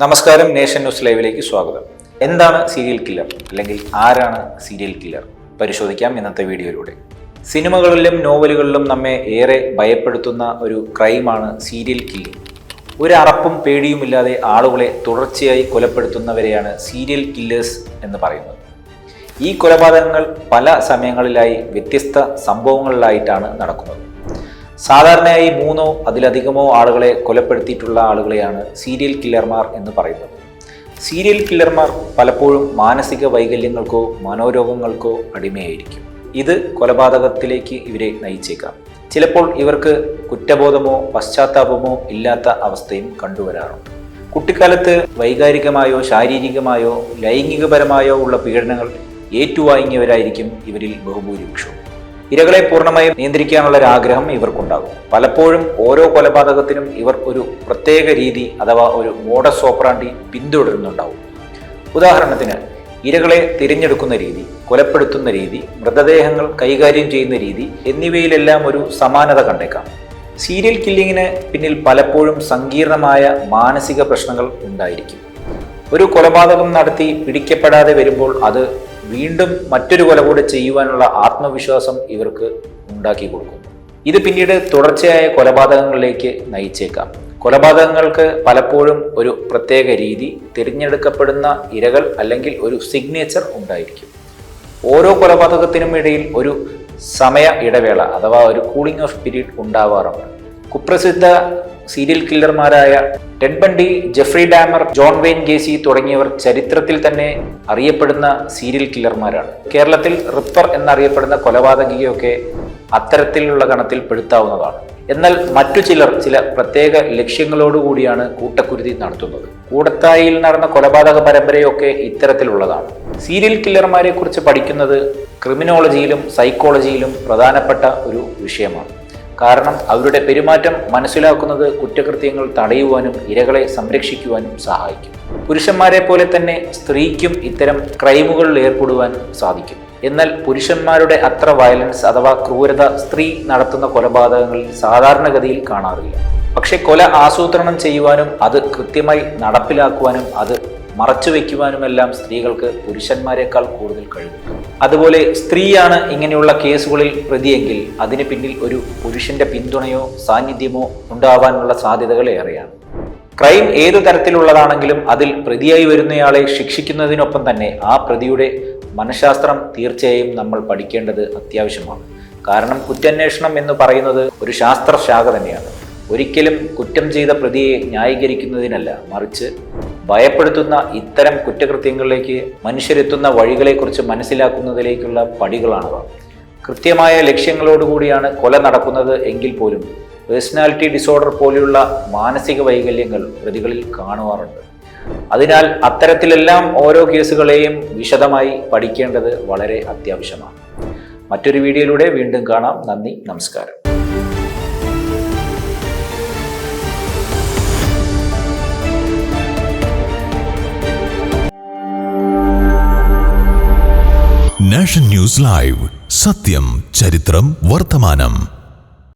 നമസ്കാരം, nation news ലൈവിലേക്ക് സ്വാഗതം. എന്താണ് സീരിയൽ കില്ലർ, അല്ലെങ്കിൽ ആരാണ് സീരിയൽ കില്ലർ പരിശോധിക്കാം ഇന്നത്തെ വീഡിയോയിലൂടെ. സിനിമകളിലും നോവലുകളിലും നമ്മെ ഏറെ ഭയപ്പെടുത്തുന്ന ഒരു ക്രൈമാണ് സീരിയൽ കില്ലിംഗ്. ഒരു അറപ്പും പേടിയുമില്ലാതെ ആളുകളെ തുടർച്ചയായി കൊലപ്പെടുത്തുന്നവരെയാണ് സീരിയൽ കില്ലേഴ്സ് എന്ന് പറയുന്നത്. ഈ കൊലപാതകങ്ങൾ പല സമയങ്ങളിലായി വ്യത്യസ്ത സംഭവങ്ങളിലായിട്ടാണ് നടക്കുന്നത്. സാധാരണയായി 3 അതിലധികമോ ആളുകളെ കൊലപ്പെടുത്തിയിട്ടുള്ള ആളുകളെയാണ് സീരിയൽ കില്ലർമാർ എന്ന് പറയുന്നത്. സീരിയൽ കില്ലർമാർ പലപ്പോഴും മാനസിക വൈകല്യങ്ങൾക്കോ മനോരോഗങ്ങൾക്കോ അടിമയായിരിക്കും. ഇത് കൊലപാതകത്തിലേക്ക് ഇവരെ നയിച്ചേക്കാം. ചിലപ്പോൾ ഇവർക്ക് കുറ്റബോധമോ പശ്ചാത്താപമോ ഇല്ലാത്ത അവസ്ഥയും കണ്ടുവരാറുണ്ട്. കുട്ടിക്കാലത്ത് വൈകാരികമായോ ശാരീരികമായോ ലൈംഗികപരമായോ ഉള്ള പീഡനങ്ങൾ ഏറ്റുവാങ്ങിയവരായിരിക്കും ഇവരിൽ ബഹുഭൂരിപക്ഷവും. ഇരകളെ പൂർണ്ണമായും നിയന്ത്രിക്കാനുള്ള ഒരാഗ്രഹം ഇവർക്കുണ്ടാകും. പലപ്പോഴും ഓരോ കൊലപാതകത്തിനും ഇവർ ഒരു പ്രത്യേക രീതി അഥവാ ഒരു മോഡസ് ഓപ്പറാണ്ടി പിന്തുടരുന്നുണ്ടാവും. ഉദാഹരണത്തിന്, ഇരകളെ തിരഞ്ഞെടുക്കുന്ന രീതി, കൊലപ്പെടുത്തുന്ന രീതി, മൃതദേഹങ്ങൾ കൈകാര്യം ചെയ്യുന്ന രീതി എന്നിവയിലെല്ലാം ഒരു സമാനത കണ്ടേക്കാം. സീരിയൽ കില്ലിങ്ങിന് പിന്നിൽ പലപ്പോഴും സങ്കീർണമായ മാനസിക പ്രശ്നങ്ങൾ ഉണ്ടായിരിക്കും. ഒരു കൊലപാതകം നടത്തി പിടിക്കപ്പെടാതെ വരുമ്പോൾ അത് വീണ്ടും മറ്റൊരു കൊല കൂടെ ചെയ്യുവാനുള്ള ആത്മവിശ്വാസം ഇവർക്ക് ഉണ്ടാക്കി കൊടുക്കുന്നു. ഇത് പിന്നീട് തുടർച്ചയായ കൊലപാതകങ്ങളിലേക്ക് നയിച്ചേക്കാം. കൊലപാതകങ്ങൾക്ക് പലപ്പോഴും ഒരു പ്രത്യേക രീതി, തിരഞ്ഞെടുക്കപ്പെടുന്ന ഇരകൾ അല്ലെങ്കിൽ ഒരു സിഗ്നേച്ചർ ഉണ്ടായിരിക്കും. ഓരോ കൊലപാതകത്തിനും ഇടയിൽ ഒരു സമയ ഇടവേള അഥവാ ഒരു കൂളിംഗ് ഓഫ് പീരീഡ് ഉണ്ടാവാറുണ്ട്. കുപ്രസിദ്ധ സീരിയൽ കില്ലർമാരായ Ted Bundy, Jeffrey Dahmer, John Wayne Gacy തുടങ്ങിയവർ ചരിത്രത്തിൽ തന്നെ അറിയപ്പെടുന്ന സീരിയൽ കില്ലർമാരാണ്. കേരളത്തിൽ റിപ്പർ എന്നറിയപ്പെടുന്ന കൊലപാതകിയൊക്കെ അത്തരത്തിലുള്ള ഗണത്തിൽ പെടുത്താവുന്നതാണ്. എന്നാൽ മറ്റു ചില പ്രത്യേക ലക്ഷ്യങ്ങളോടുകൂടിയാണ് കൂട്ടക്കുരുതി നടത്തുന്നത്. കൂടത്തായിയിൽ നടന്ന കൊലപാതക പരമ്പരയൊക്കെ ഇത്തരത്തിലുള്ളതാണ്. സീരിയൽ കില്ലർമാരെ കുറിച്ച് പഠിക്കുന്നത് ക്രിമിനോളജിയിലും സൈക്കോളജിയിലും പ്രധാനപ്പെട്ട ഒരു വിഷയമാണ്. കാരണം അവരുടെ പെരുമാറ്റം മനസ്സിലാക്കുന്നത് കുറ്റകൃത്യങ്ങൾ തടയുവാനും ഇരകളെ സംരക്ഷിക്കുവാനും സഹായിക്കും. പുരുഷന്മാരെ പോലെ തന്നെ സ്ത്രീക്കും ഇത്തരം ക്രൈമുകളിൽ ഏർപ്പെടുവാൻ സാധിക്കും. എന്നാൽ പുരുഷന്മാരുടെ അത്ര വയലൻസ് അഥവാ ക്രൂരത സ്ത്രീ നടത്തുന്ന കൊലപാതകങ്ങളിൽ സാധാരണഗതിയിൽ കാണാറില്ല. പക്ഷെ കൊല ആസൂത്രണം ചെയ്യുവാനും അത് കൃത്യമായി നടപ്പിലാക്കുവാനും അത് മറച്ചുവെക്കുവാനുമെല്ലാം സ്ത്രീകൾക്ക് പുരുഷന്മാരെക്കാൾ കൂടുതൽ കഴിവുണ്ട്. അതുപോലെ സ്ത്രീയാണ് ഇങ്ങനെയുള്ള കേസുകളിൽ പ്രതിയെങ്കിൽ അതിന് പിന്നിൽ ഒരു പുരുഷന്റെ പിന്തുണയോ സാന്നിധ്യമോ ഉണ്ടാവാനുള്ള സാധ്യതകൾ ഏറെയാണ്. ക്രൈം ഏതു തരത്തിലുള്ളതാണെങ്കിലും അതിൽ പ്രതിയായി വരുന്നയാളെ ശിക്ഷിക്കുന്നതിനൊപ്പം തന്നെ ആ പ്രതിയുടെ മനഃശാസ്ത്രം തീർച്ചയായും നമ്മൾ പഠിക്കേണ്ടത് അത്യാവശ്യമാണ്. കാരണം കുറ്റാന്വേഷണം എന്ന് പറയുന്നത് ഒരു ശാസ്ത്രശാഖ തന്നെയാണ്. ഒരിക്കലും കുറ്റം ചെയ്ത പ്രതിയെ ന്യായീകരിക്കുന്നതിനല്ല, മറിച്ച് ഭയപ്പെടുത്തുന്ന ഇത്തരം കുറ്റകൃത്യങ്ങളിലേക്ക് മനുഷ്യരെത്തുന്ന വഴികളെക്കുറിച്ച് മനസ്സിലാക്കുന്നതിലേക്കുള്ള പടികളാണവ. കൃത്യമായ ലക്ഷ്യങ്ങളോടുകൂടിയാണ് കൊല നടക്കുന്നത് എങ്കിൽ പോലും പേഴ്സണാലിറ്റി ഡിസോർഡർ പോലെയുള്ള മാനസിക വൈകല്യങ്ങൾ പ്രതികളിൽ കാണുവാറുണ്ട്. അതിനാൽ അത്തരത്തിലെല്ലാം ഓരോ കേസുകളെയും വിശദമായി പഠിക്കേണ്ടത് വളരെ അത്യാവശ്യമാണ്. മറ്റൊരു വീഡിയോയിലൂടെ വീണ്ടും കാണാം. നന്ദി, നമസ്കാരം. നാഷൻ ന്യൂസ് ലൈവ്, സത്യം, ചരിത്രം, വർത്തമാനം.